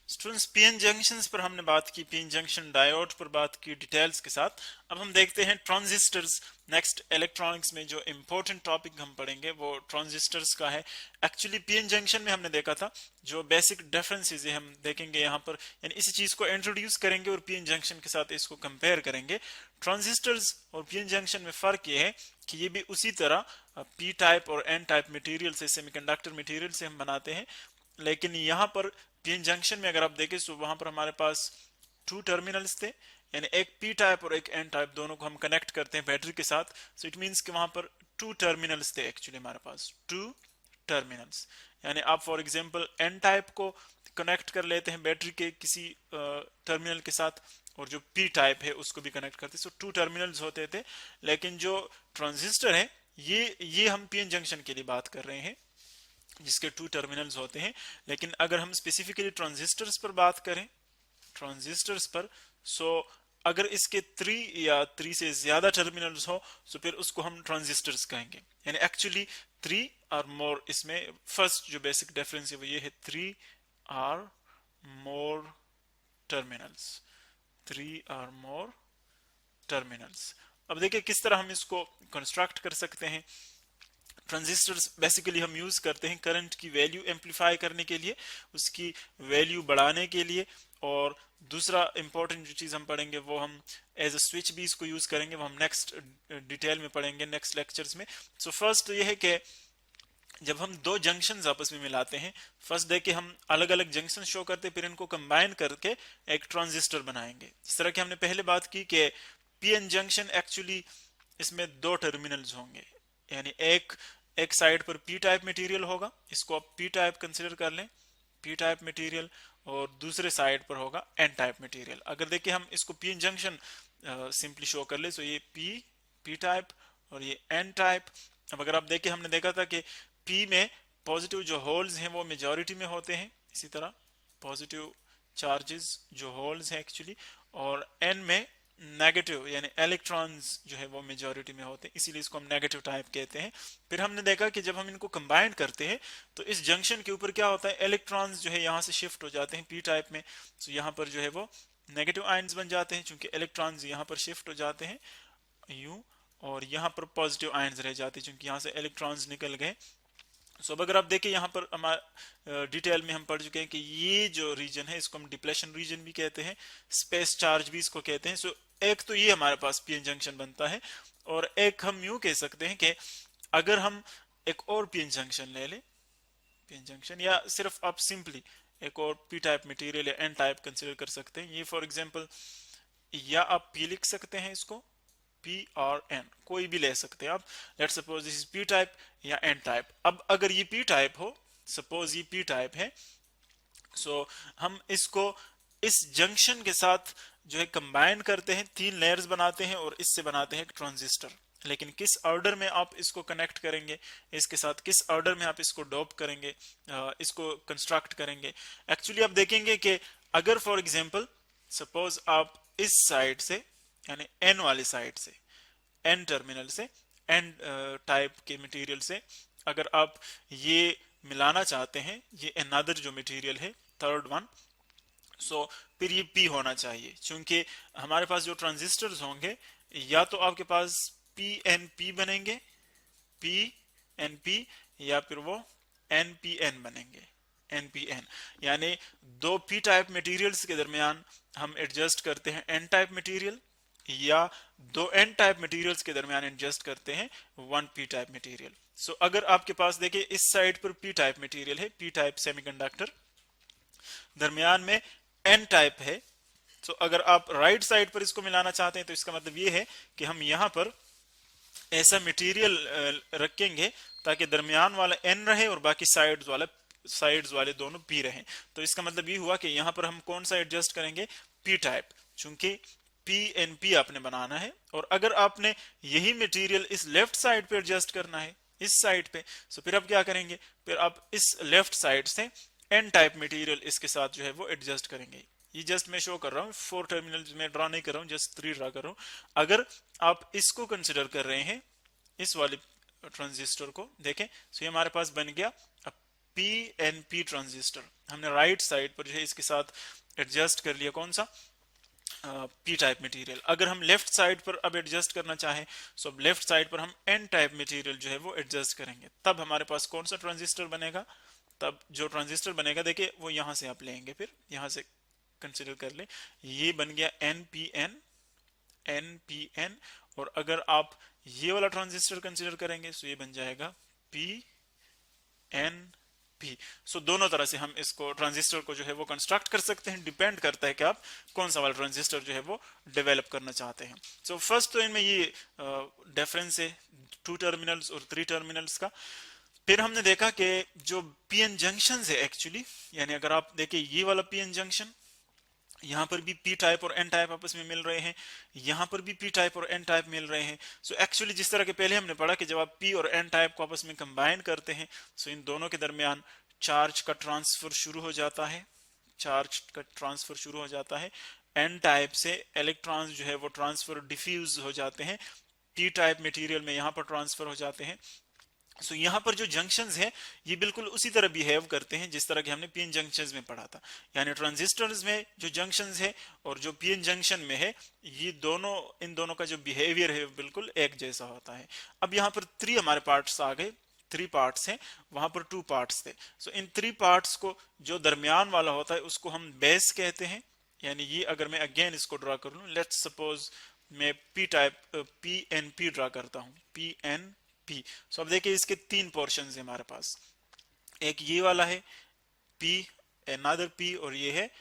Students, PN junctions पर हमने बात की, पीएन जंक्शन डायोड पर बात की डिटेल्स के साथ। अब हम देखते हैं ट्रांजिस्टर्स। नेक्स्ट इलेक्ट्रॉनिक्स में जो इंपॉर्टेंट टॉपिक हम पढ़ेंगे वो ट्रांजिस्टर्स का है। एक्चुअली पीएन जंक्शन में हमने देखा था जो बेसिक डिफरेंसेस है हम देखेंगे यहाँ पर, यानी इसी चीज को इंट्रोड्यूस करेंगे और पीएन जंक्शन के साथ इसको कंपेयर करेंगे। ट्रांजिस्टर्स और पीएन जंक्शन में फर्क ये है कि ये भी उसी तरह पी टाइप और एन टाइप मटेरियल से, सेमीकंडक्टर मटेरियल से हम बनाते हैं, लेकिन यहाँ पर पीएन जंक्शन में अगर आप देखें तो वहां पर हमारे पास टू टर्मिनल्स थे, यानी एक पी टाइप और एक एन टाइप, दोनों को हम कनेक्ट करते हैं बैटरी के साथ। सो इट मींस कि वहां पर टू टर्मिनल्स थे, एक्चुअली हमारे पास टू टर्मिनल्स। यानी आप फॉर एग्जांपल एन टाइप को कनेक्ट कर लेते हैं बैटरी के किसी टर्मिनल के साथ, और जो पी टाइप है उसको भी कनेक्ट करते हैं। सो टू टर्मिनल्स होते थे। लेकिन जो ट्रांजिस्टर है ये हम पीएन जंक्शन के लिए बात कर रहे हैं जिसके टू टर्मिनल्स होते हैं। लेकिन अगर हम स्पेसिफिकली ट्रांजिस्टर्स पर बात करें, ट्रांजिस्टर्स पर, सो अगर इसके 3 या 3 से ज्यादा टर्मिनल्स हो तो फिर उसको हम ट्रांजिस्टर्स कहेंगे। यानी एक्चुअली 3 और मोर, इसमें फर्स्ट जो बेसिक डिफरेंस है वो ये है 3 or more terminals, 3 or more terminals. अब देखिए किस तरह हम इसको कंस्ट्रक्ट कर सकते हैं। ट्रांजिस्टर्स बेसिकली हम यूज करते हैं करंट की वैल्यू एम्पलीफाई करने के लिए, उसकी वैल्यू बढ़ाने के लिए। और दूसरा इंपॉर्टेंट जो चीज हम पढ़ेंगे वो हम एज अ स्विच भी इसको यूज करेंगे, वो हम नेक्स्ट डिटेल में पढ़ेंगे नेक्स्ट लेक्चर्स में। सो फर्स्ट तो ये है कि जब हम दो जंक्शंस आपस में मिलाते हैं, फर्स्ट देखिए हम अलग अलग जंक्शन शो करते हैं, फिर इनको कंबाइन करके एक ट्रांजिस्टर बनाएंगे। जिस तरह की हमने पहले बात की कि पीएन जंक्शन एक्चुअली इसमें दो टर्मिनल्स होंगे, यानी एक साइड पर पी टाइप मटेरियल होगा, इसको आप पी टाइप कंसिडर कर लें, पी टाइप मटेरियल, और दूसरे साइड पर होगा एन टाइप मटेरियल। अगर देखिए हम इसको पीएन जंक्शन सिंपली शो कर ले, तो ये पी टाइप और ये एन टाइप। अब अगर आप देखिए हमने देखा था कि पी में पॉजिटिव जो होल्स हैं वो मेजॉरिटी में होते हैं, इसी तरह पॉजिटिव चार्जेस जो होल्स हैं एक्चुअली, और एन में नेगेटिव यानी इलेक्ट्रॉन्स जो है वो मेजॉरिटी में होते हैं, इसीलिए इसको हम नेगेटिव टाइप कहते हैं। फिर हमने देखा कि जब हम इनको कंबाइन करते हैं तो इस जंक्शन के ऊपर क्या होता है, इलेक्ट्रॉन्स जो है यहाँ से शिफ्ट हो जाते हैं पी टाइप में। तो यहाँ पर जो है वो नेगेटिव आयंस बन जाते हैं, चूंकि इलेक्ट्रॉन्स यहाँ पर शिफ्ट हो जाते हैं यू, और यहाँ पर पॉजिटिव आयंस रह जाते हैं चूंकि यहाँ से इलेक्ट्रॉन्स निकल गए। सो अब अगर आप देखें यहाँ पर हमारे डिटेल में हम पढ़ चुके हैं कि ये जो रीजन है इसको हम डिप्लेशन रीजन भी कहते हैं, स्पेस चार्ज भी इसको कहते हैं। सो एक तो ये हमारे पास पीएन जंक्शन बनता है, और एक हम यूं कह सकते हैं कि अगर हम एक और पीएन जंक्शन ले लें, पीएन जंक्शन, या सिर्फ आप सिंपली एक और पी टाइप मटेरियल या एन टाइप कंसिडर कर सकते हैं। ये फॉर एग्जांपल, या आप पी लिख सकते हैं इसको, पी और एन कोई भी ले सकते हैं आप। Let's suppose this is P type या एन टाइप। अब अगर ये पी टाइप हो, सपोज ये पी टाइप है, सो हम इसको इस जंक्शन के साथ जो है कंबाइन करते हैं, 3 लेयर्स बनाते हैं और इससे बनाते हैं ट्रांजिस्टर। लेकिन किस ऑर्डर में आप इसको कनेक्ट करेंगे इसके साथ, किस ऑर्डर में आप इसको डॉप करेंगे, इसको कंस्ट्रक्ट करेंगे, एक्चुअली आप देखेंगे कि अगर फॉर एग्जांपल सपोज आप इस साइड से, यानी एन वाली साइड से, एन टर्मिनल से, एन टाइप के मटेरियल से अगर आप ये मिलाना चाहते हैं, ये अनदर जो मटेरियल है थर्ड वन, सो फिर ये पी होना चाहिए, क्योंकि हमारे पास जो ट्रांजिस्टर्स होंगे या तो आपके पास पी एन पी बनेंगे, पी एन पी, या फिर वो एन पी एन बनेंगे, एन पी एन। यानी दो पी टाइप मटेरियल्स के दरमियान हम एडजस्ट करते हैं एन टाइप मटेरियल, या दो एन टाइप मटेरियल्स के दरमियान एडजस्ट करते हैं वन पी टाइप मटेरियल। सो अगर आपके पास देखिए इस साइड पर पी टाइप मटेरियल है, पी टाइप सेमीकंडक्टर, दरमियान में एन टाइप है, तो अगर आप राइट साइड पर इसको मिलाना चाहते हैं तो इसका मतलब ये है कि हम यहां पर ऐसा मटेरियल रखेंगे ताकि दरमियान वाला एन रहे और बाकी साइड्स वाले दोनों पी रहे। तो इसका मतलब ये हुआ कि यहां पर हम कौन सा एडजस्ट करेंगे, पी टाइप, चूंकि पी एन पी आपने बनाना है। और अगर आपने यही मटेरियल इस लेफ्ट साइड पे एडजस्ट करना है, इस साइड पे, तो फिर आप क्या करेंगे, फिर आप इस लेफ्ट साइड से एन टाइप मटेरियल इसके साथ जो है वो एडजस्ट करेंगे। ये जस्ट मैं शो कर रहा हूँ, 4 टर्मिनल्स में ड्रा नहीं कर रहा हूँ, जस्ट 3 ड्रा कर रहा हूँ। अगर आप इसको कंसिडर कर रहे हैं, इस वाले ट्रांजिस्टर को देखें, तो ये हमारे पास बन गया PNP ट्रांजिस्टर, हमने राइट साइड पर जो है इसके साथ एडजस्ट कर लिया कौन सा, पी टाइप मटेरियल। अगर हम लेफ्ट साइड पर अब एडजस्ट करना चाहें तो अब लेफ्ट साइड पर हम एन टाइप मटेरियल जो है वो एडजस्ट करेंगे, तब हमारे पास कौन सा ट्रांजिस्टर बनेगा, तब जो ट्रांजिस्टर बनेगा देखिए वो यहां से आप लेंगे, फिर यहां से कंसिडर कर ले, ये बन गया NPN, NPN। और अगर आप ये वाला ट्रांजिस्टर कंसिडर करेंगे तो ये बन जाएगा PNP। सो दोनों तरह से हम इसको ट्रांजिस्टर को जो है वो कंस्ट्रक्ट कर सकते हैं, डिपेंड करता है कि आप कौन सा वाला ट्रांजिस्टर जो है वो डेवलप करना चाहते हैं। सो फर्स्ट तो इनमें ये डिफरेंस है 2 टर्मिनल्स और 3 टर्मिनल्स का। फिर हमने देखा कि जो पीएन जंक्शन है एक्चुअली, यानी अगर आप देखें ये वाला पीएन जंक्शन, यहां पर भी पी टाइप और एन टाइप आपस में मिल रहे हैं, यहां पर भी पी टाइप और एन टाइप मिल रहे हैं। सो एक्चुअली जिस तरह के पहले हमने पढ़ा कि जब आप पी और एन टाइप को आपस में कंबाइन करते हैं सो इन दोनों के दरमियान चार्ज का ट्रांसफर शुरू हो जाता है, चार्ज का ट्रांसफर शुरू हो जाता है। एन टाइप से इलेक्ट्रॉन्स जो है वो ट्रांसफर डिफ्यूज हो जाते हैं, पी टाइप मटेरियल में यहां पर ट्रांसफर हो जाते हैं। सो यहाँ पर जो जंक्शंस हैं ये बिल्कुल उसी तरह बिहेव करते हैं जिस तरह के हमने पीएन जंक्शंस में पढ़ा था, यानी ट्रांजिस्टर्स में जो जंक्शंस है और जो पीएन जंक्शन में है, ये दोनों, इन दोनों का जो बिहेवियर है बिल्कुल एक जैसा होता है। अब यहाँ पर 3 हमारे पार्ट्स आ गए, 3 पार्ट्स हैं, वहां पर 2 पार्ट्स थे। सो इन 3 पार्ट्स को जो दरमियान वाला होता है उसको हम बेस कहते हैं। यानी ये अगर मैं अगेन इसको ड्रा कर लूं, लेट्स सपोज मैं पी टाइप PNP ड्रा करता हूं, PNP। सो अब देखिए इसके 3 पोर्शंस है हमारे पास, एक ये वाला है P, अनदर P, और ये है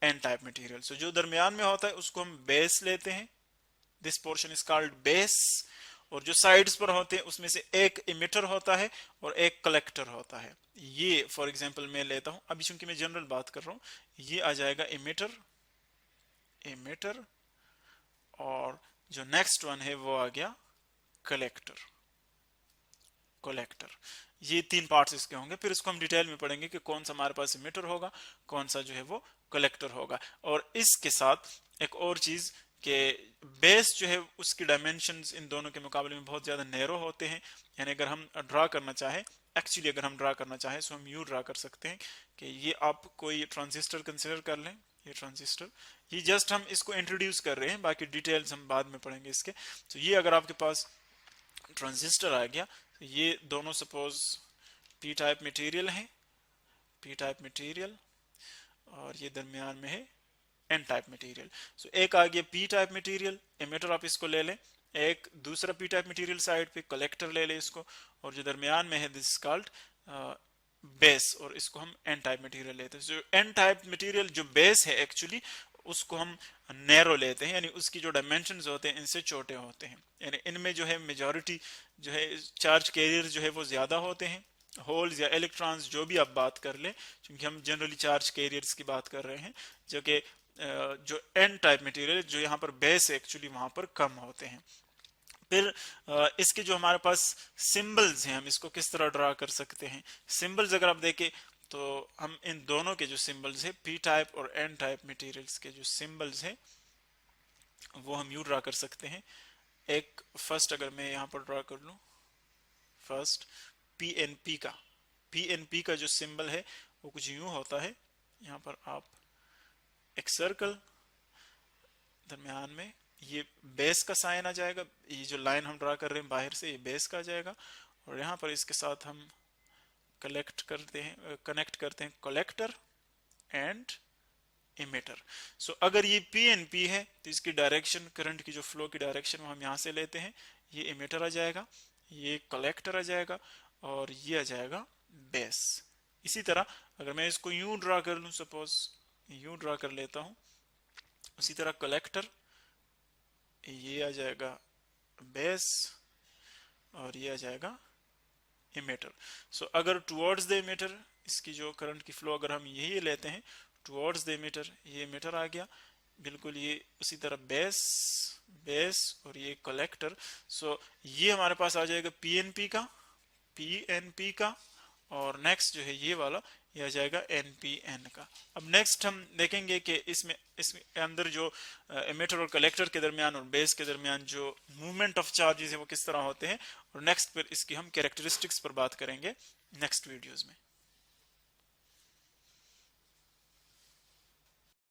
एन टाइप मटेरियल। सो जो दरमियान में होता है उसको हम बेस लेते हैं, this portion is called base. और जो साइड्स पर होते हैं उसमें से एक इमिटर होता है और एक कलेक्टर होता है। ये फॉर एग्जांपल मैं लेता हूं, अभी चूंकि मैं जनरल बात कर रहा हूं, ये आ जाएगा इमिटर, इमिटर, और जो नेक्स्ट वन है वो आ गया कलेक्टर, कलेक्टर। ये 3 पार्ट्स इसके होंगे, फिर इसको हम डिटेल में पढ़ेंगे कि कौन सा हमारे पास इमिटर होगा, कौन सा जो है वो कलेक्टर होगा। और इसके साथ एक और चीज कि बेस जो है उसकी डायमेंशंस इन दोनों के मुकाबले में बहुत ज्यादा नैरो होते हैं। यानी अगर हम ड्रा करना चाहें, एक्चुअली अगर हम ड्रा करना चाहें तो हम यू ड्रा कर सकते हैं कि ये आप कोई ट्रांजिस्टर कंसिडर कर लें, ये ट्रांजिस्टर, ये जस्ट हम इसको इंट्रोड्यूस कर रहे हैं, बाकी डिटेल्स हम बाद में पढ़ेंगे इसके। तो ये अगर आपके पास ट्रांजिस्टर आ गया, तो ये दोनों सपोज पी टाइप मटेरियल है, पी टाइप मटेरियल, और ये दरमियान में है एन टाइप मटेरियल। सो एक आ गया पी टाइप मटेरियल, एमिटर आप इसको ले लें, एक दूसरा पी टाइप मटेरियल साइड पे कलेक्टर ले लें इसको, और जो दरमियान में है दिस कॉल्ड बेस, और इसको हम एन टाइप मटेरियल लेते हैं। सो एन टाइप मटेरियल जो बेस है एक्चुअली उसको हम नैरो लेते हैं, यानी उसकी जो डायमेंशंस होते हैं इनसे छोटे होते हैं, यानी इनमें जो है मेजॉरिटी जो है चार्ज कैरियर जो है वो ज्यादा होते हैं, होल्स या इलेक्ट्रॉन्स जो भी आप बात कर ले, क्योंकि हम जनरली चार्ज कैरियर्स की बात कर रहे हैं, जो कि जो एन टाइप मटेरियल जो यहाँ पर बेस है एक्चुअली वहां पर कम होते हैं। फिर इसके जो हमारे पास सिंबल्स हैं हम इसको किस तरह ड्रा कर सकते हैं। सिंबल्स अगर आप देखें तो हम इन दोनों के जो सिंबल्स है पी टाइप और एन टाइप मटेरियल्स के जो सिंबल्स है वो हम यू ड्रा कर सकते हैं। एक फर्स्ट अगर मैं यहाँ पर ड्रा कर लूं, फर्स्ट PNP का, PNP का जो सिंबल है वो कुछ यूं होता है, यहाँ पर आप एक सर्कल, दरमियान में ये बेस का साइन आ जाएगा, ये जो लाइन हम ड्रा कर रहे हैं बाहर से ये बेस का आ जाएगा, और यहाँ पर इसके साथ हम कनेक्ट करते हैं कलेक्टर एंड इमिटर। सो अगर ये PNP है तो इसकी डायरेक्शन, करंट की जो फ्लो की डायरेक्शन हम यहाँ से लेते हैं, ये इमिटर आ जाएगा, ये कलेक्टर आ जाएगा, और ये आ जाएगा बेस। इसी तरह अगर मैं इसको यूं ड्रा कर लूं, सपोज यूं ड्रा कर लेता हूं, उसी तरह कलेक्टर, ये आ जाएगा बेस, और ये आ जाएगा इमिटर। सो अगर टुवर्ड्स द इमिटर इसकी जो करंट की फ्लो अगर हम यही लेते हैं टुवर्ड्स द इमिटर, ये इमिटर आ गया बिल्कुल, ये उसी तरह बेस, बेस, और ये कलेक्टर। सो ये हमारे पास आ जाएगा PNP का, और नेक्स्ट जो है ये वाला ये आ जाएगा NPN का। अब नेक्स्ट हम देखेंगे कि इसमें अंदर जो एमिटर और कलेक्टर के दरमियान और बेस के दरमियान जो मूवमेंट ऑफ चार्जेस है वो किस तरह होते हैं, और नेक्स्ट फिर इसकी हम कैरेक्टरिस्टिक्स पर बात करेंगे नेक्स्ट वीडियोस में।